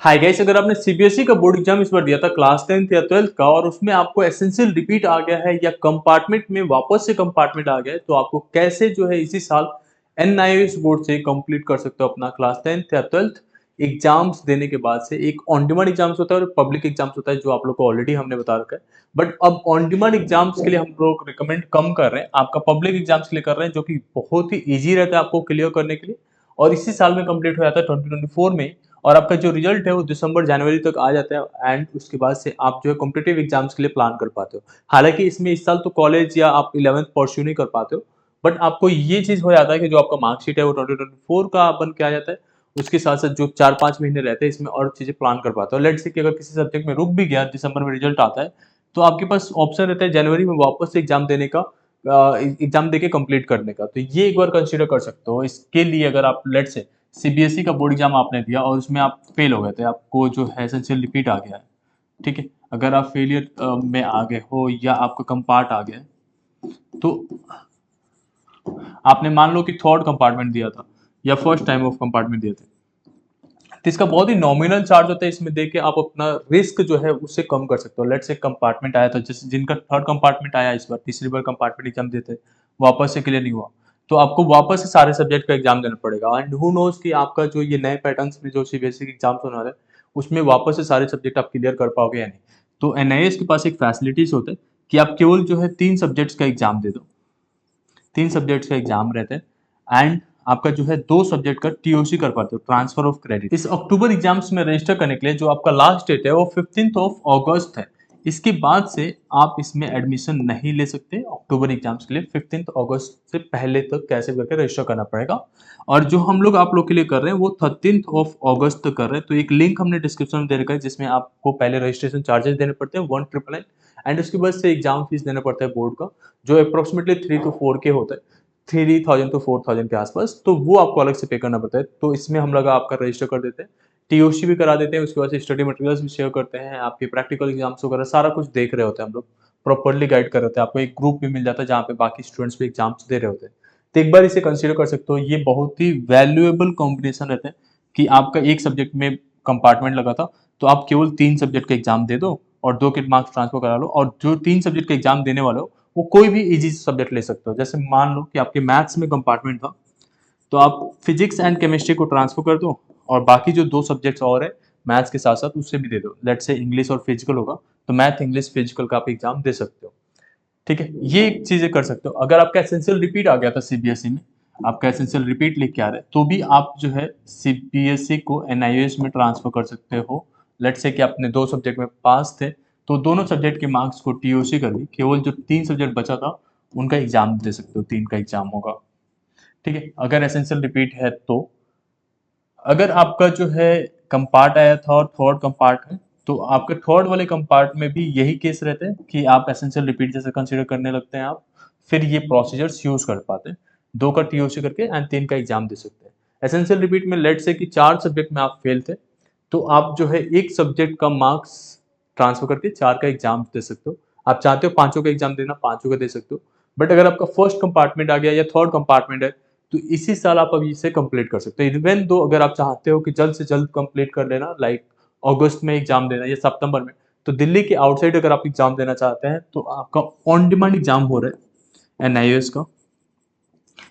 Hi guys, अगर आपने CBSE का बोर्ड एग्जाम इस बार दिया था क्लास 10th या 12th का और उसमें आपको एसेंशियल रिपीट आ गया है या कंपार्टमेंट में वापस से कंपार्टमेंट आ गया है, तो आपको कैसे जो है इसी साल एनआईओएस बोर्ड से कंप्लीट कर सकते हो अपना क्लास 10th या 12th एग्जाम्स देने के बाद से। एक ऑन डिमांड एग्जाम्स होता है और पब्लिक एग्जाम्स होता है, जो आप लोग को ऑलरेडी हमने बता रखा है। बट अब ऑन डिमांड एग्जाम्स के लिए हम लोग रिकमेंड कम कर रहे हैं, आपका पब्लिक एग्जाम्स के लिए कर रहे हैं, जो कि बहुत ही ईजी रहता है आपको क्लियर करने के लिए। और इसी साल में कंप्लीट हो जाता है 2024 में। और आपका जो रिजल्ट है वो दिसंबर जनवरी तक आ जाता है एंड उसके बाद से आप जो है कॉम्पिटिटिव एग्जाम्स के लिए प्लान कर पाते हो। हालांकि इसमें इस साल तो कॉलेज या आप 11th परस्यू नहीं कर पाते हो, बट आपको ये चीज हो जाता है कि जो आपका मार्कशीट है वो 2024 का बन के आ जाता है। उसके साथ साथ जो 4-5 महीने रहते हैं इसमें और चीजें प्लान कर पाते हो। लेट्स से कि अगर किसी सब्जेक्ट में रुक भी गया, दिसंबर में रिजल्ट आता है, तो आपके पास ऑप्शन रहता है जनवरी में वापस से एग्जाम देने का, एग्जाम देके कंप्लीट करने का। तो ये एक बार कंसीडर कर सकते हो। इसके लिए अगर आप लेट्स से सीबीएसई का बोर्ड एग्जाम आपने दिया और उसमें आप फेल हो गए थे, आपको जो है एसेंशियल रिपीट आ गया है, ठीक है। अगर आप फेलियर में आ गए हो या आपका कंपार्ट आ गया है, तो आपने मान लो कि थर्ड कंपार्टमेंट दिया था या फर्स्ट टाइम ऑफ कंपार्टमेंट दिए थे, तो इसका बहुत ही नॉमिनल चार्ज होता है। इसमें देके आप अपना रिस्क जो है उससे कम कर सकते हो। लेट्स से कंपार्टमेंट आया था, जैसे जिनका थर्ड कंपार्टमेंट आया इस बार तीसरी बार कंपार्टमेंट एग्जाम देते वापस से क्लियर नहीं हुआ, तो आपको वापस से सारे सब्जेक्ट का एग्जाम देना पड़ेगा। एंड हु नोज कि आपका जो ये नए पैटर्न्स में जो सीबीएसई के एग्जाम्स होने वाले हैं उसमें वापस से सारे सब्जेक्ट आप क्लियर कर पाओगे या नहीं। तो एनआईएस के पास एक फैसिलिटीज होते हैं कि आप केवल जो है 3 सब्जेक्ट्स का एग्जाम दे दो। 3 सब्जेक्ट्स का एग्जाम रहते हैं एंड आपका जो है 2 सब्जेक्ट का टीओसी कर पाते हो, ट्रांसफर ऑफ क्रेडिट। इस अक्टूबर एग्जाम्स में रजिस्टर करने के लिए जो आपका लास्ट डेट है वो 15th ऑफ अगस्त है। इसके बाद से आप इसमें एडमिशन नहीं ले सकते। अक्टूबर एग्जाम्स के लिए 15th अगस्त से पहले तक कैसे करके रजिस्टर करना पड़ेगा। और जो हम लोग आप लोग के लिए कर रहे हैं वो 13th ऑफ अगस्त तक कर रहे हैं। तो एक लिंक हमने डिस्क्रिप्शन में दे रखा है जिसमें आपको पहले रजिस्ट्रेशन चार्जेस देने पड़ते हैं 1999 एंड उसके बाद से एग्जाम फीस देना पड़ता है बोर्ड का, जो अप्रोक्सीमेटली 3 to 4K होता है, 3000 to 4000 के आसपास। तो वो आपको अलग से पे करना पड़ता है। तो इसमें हम लोग आपका रजिस्टर कर देते हैं, टीओसी भी करा देते हैं, उसके बाद से स्टडी मटेरियल्स भी शेयर करते हैं, आपके प्रैक्टिकल एग्जाम्स वगैरह सारा कुछ देख रहे होते हैं हम लोग, प्रॉपरली गाइड कर रहे होते हैं। आपको एक ग्रुप भी मिल जाता है जहाँ पे बाकी स्टूडेंट्स भी एग्जाम्स दे रहे होते हैं। तो एक बार इसे कंसिडर कर सकते हो। ये बहुत ही वैल्यूएबल कॉम्बिनेशन रहता है कि आपका एक सब्जेक्ट में कंपार्टमेंट लगा था, तो आप केवल 3 सब्जेक्ट का एग्जाम दे दो और 2 के मार्क्स ट्रांसफर करा लो। और जो 3 सब्जेक्ट का एग्जाम देने वाले हो वो कोई भी इजी सब्जेक्ट ले सकते हो। जैसे मान लो कि आपके मैथ्स में कंपार्टमेंट था, तो आप फिजिक्स एंड केमिस्ट्री को ट्रांसफर कर दो और बाकी जो 2 सब्जेक्ट्स और है मैथ्स के साथ साथ उससे भी दे दो। लेट से इंग्लिश और फिजिकल होगा, तो मैथ इंग्लिश फिजिकल का आप एग्जाम दे सकते हो, ठीक है। ये चीजें कर सकते हो। अगर आपका एसेंशियल रिपीट आ गया था सीबीएसई में, आपका एसेंशियल रिपीट लिख के आ रहा है, तो भी आप जो है सीबीएसई को एनआईओएस में ट्रांसफर कर सकते हो। लेट से कि आपने 2 सब्जेक्ट में पास थे, तो दोनों सब्जेक्ट के मार्क्स को टीओसी करके केवल जो 3 सब्जेक्ट बचा था उनका एग्जाम दे सकते हो। 3 का एग्जाम होगा, ठीक है, अगर एसेंशियल रिपीट है तो। अगर आपका जो है कंपार्ट आया था और थर्ड कंपार्ट है, तो आपके थर्ड वाले कंपार्ट में भी यही केस रहते हैं कि आप एसेंशियल रिपीट जैसे कंसीडर करने लगते हैं आप, फिर ये प्रोसीजर्स यूज कर पाते हैं। 2 का टीओसी करके एंड 3 का एग्जाम दे सकते हैं। एसेंशियल रिपीट में लेट से कि 4 सब्जेक्ट में आप फेल थे, तो आप जो है एक सब्जेक्ट का मार्क्स ट्रांसफर करके 4 का एग्जाम दे सकते हो। आप चाहते हो पांचों का एग्जाम देना, पांचों का दे सकते हो। बट अगर आपका फर्स्ट कंपार्टमेंट आ गया या थर्ड कंपार्टमेंट है, तो इसी साल आप अभी इसे कंप्लीट कर सकते हो। इवन दो अगर आप चाहते हो कि जल्द से जल्द कंप्लीट कर लेना, लाइक अगस्त में एग्जाम देना या सितंबर में, तो दिल्ली के आउटसाइड अगर आप एग्जाम देना चाहते हैं तो आपका ऑन डिमांड एग्जाम हो रहा है एनआईओएस का,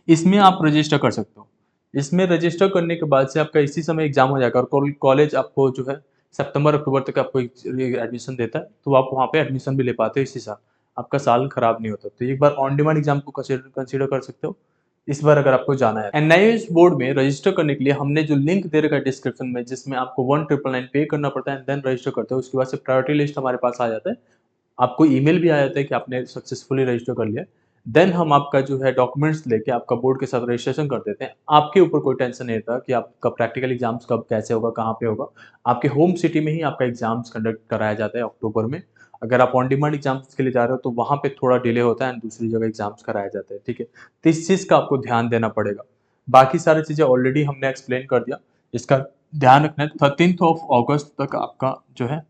इसमें आप रजिस्टर कर सकते हो। इसमें रजिस्टर करने के बाद से आपका इसी समय एग्जाम हो जाएगा और कॉलेज आपको जो है सितंबर अक्टूबर तक आपको एडमिशन देता है, तो आप वहाँ पे एडमिशन भी ले पाते हो इसी साल। आपका साल खराब नहीं होता। तो एक बार ऑन डिमांड एग्जाम को कंसिडर कर सकते हो इस बार अगर आपको जाना है। एनआईओएस बोर्ड में रजिस्टर करने के लिए हमने जो लिंक दे रखा है डिस्क्रिप्शन में, जिसमें आपको 1999 पे करना पड़ता है, देन रजिस्टर करते हो। उसके बाद से प्रायोरिटी लिस्ट हमारे पास आ जाता है, आपको ईमेल भी आ जाता है कि आपने सक्सेसफुली रजिस्टर कर लिया। देन हम आपका जो है डॉक्यूमेंट्स लेके आपका बोर्ड के साथ रजिस्ट्रेशन कर देते हैं। आपके ऊपर कोई टेंशन नहीं रहता कि आपका प्रैक्टिकल एग्जाम्स कब कैसे होगा, कहाँ पे होगा। आपके होम सिटी में ही आपका एग्जाम्स कंडक्ट कराया जाता है अक्टूबर में। अगर आप ऑन डिमांड एग्जाम्स के लिए जा रहे हो तो वहाँ पे थोड़ा डिले होता है एंड दूसरी जगह एग्जाम्स कराए जाते हैं, ठीक है। तो इस चीज़ का आपको ध्यान देना पड़ेगा। बाकी सारी चीज़ें ऑलरेडी हमने एक्सप्लेन कर दिया, इसका ध्यान रखना है। 13th ऑफ अगस्त तक आपका जो है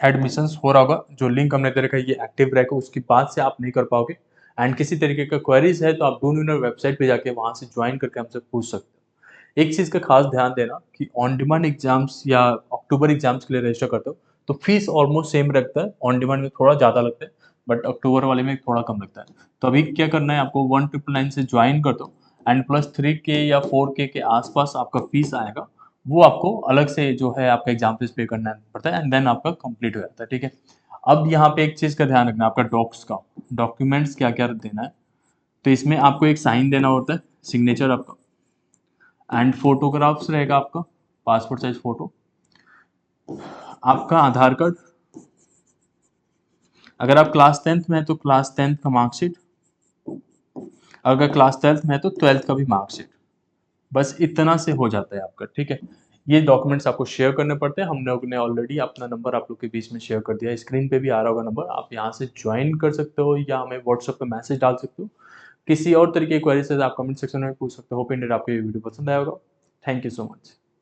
एडमिशन्स हो रहा होगा। जो लिंक हमने दे रखा है ये एक्टिव रहेगा, उसकी बाद से आप नहीं कर पाओगे। एंड किसी तरीके का क्वेरीज है तो आप डू यूनर वेबसाइट पे जाके वहां से ज्वाइन करके हमसे पूछ सकते हो। एक चीज़ का खास ध्यान देना कि ऑन डिमांड एग्ज़ाम्स या अक्टूबर एग्ज़ाम्स के लिए रजिस्टर करते हो, तो फीस ऑलमोस्ट सेम रखता है, ऑन डिमांड में थोड़ा ज़्यादा लगता है, बट अक्टूबर वाले में थोड़ा कम लगता है। तो अभी क्या करना है आपको 1999 से जॉइन कर दो एंड प्लस 3K या 4K के आसपास आपका फीस आएगा, वो आपको अलग से जो है आपका एग्ज़ाम फीस पे करना पड़ता है एंड देन आपका कंप्लीट हो जाता है, ठीक है? अब यहाँ पे एक चीज़ का ध्यान रखना है आपका डॉक्स का, डॉक्यूमेंट्स क्या-क्या देना है, तो इसमें आपको एक साइन देना होता है, सिग्नेचर आपका एंड फोटोग्राफ्स रहेगा आपका, पासपोर्ट साइज़ फ़ोटो, आपका आधार कार्ड, अगर आप क्लास 10th में हैं तो क्लास 10th का मार्कशीट, अगर क्लास 12th में है तो 12th का भी मार्कशीट। बस इतना से हो जाता है आपका, ठीक है? ये डॉक्यूमेंट्स आपको शेयर करने पड़ते हैं। हम लोग ने ऑलरेडी अपना नंबर आप लोग के बीच में शेयर कर दिया है। स्क्रीन पे भी आ रहा होगा नंबर, आप यहाँ से जॉइन कर सकते हो या हमें व्हाट्सएप पे मैसेज डाल सकते हो। किसी और तरीके की क्वेरी से आप कमेंट सेक्शन में पूछ सकते हो। होप इंडेड आपको ये वीडियो पसंद आया होगा। Thank you so much.